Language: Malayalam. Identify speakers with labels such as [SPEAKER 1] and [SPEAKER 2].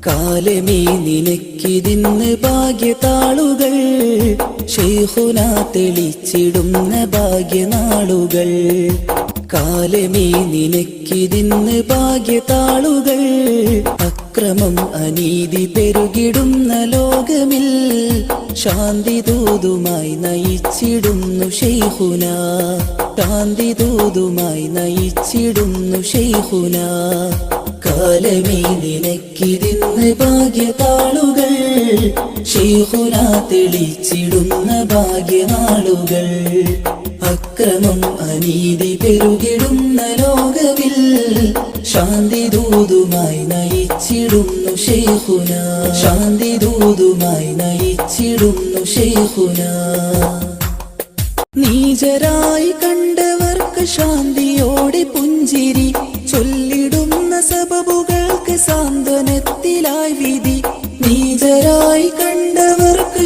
[SPEAKER 1] കാലമേ നിനക്കിതിന്ന് ഭാഗ്യതാളുകൾ, ശൈഖുന തെളിച്ചിടുന്ന ഭാഗ്യനാളുകൾ. കാലമേ നിനക്കിതിന്ന് ഭാഗ്യതാളുകൾ, അക്രമം അനീതി പെരുകിടുന്ന ലോകമിൽ ശാന്തി ദൂതുമായി നയിച്ചിടുന്നു ശൈഖുന, ശാന്തി ദൂതുമായി നയിച്ചിടുന്നു ശൈഖുന. കാലമേ നിനക്കിതിന്ന് ഭാഗ്യതാളുകൾ, ശൈഖുന തെളിച്ചിടുന്ന ഭാഗ്യനാളുകൾ. അക്രമം അനീതി പെരുകിടുന്ന ലോകമിൽ ശാന്തി ദൂതുമായി നയിച്ചിടുന്നു ശൈഖുന, ശാന്തി ദൂതുമായി നയിച്ചിടുന്നു ശൈഖുന. നീചരായി കണ്ടവർക്ക് ശാന്തിയോടെ പുഞ്ചിരി ചൊല്ലിടുന്ന സബബുകൾക്ക് സാന്ത്വനത്തിലായി വിധി. നീചരായി കണ്ടവർക്ക്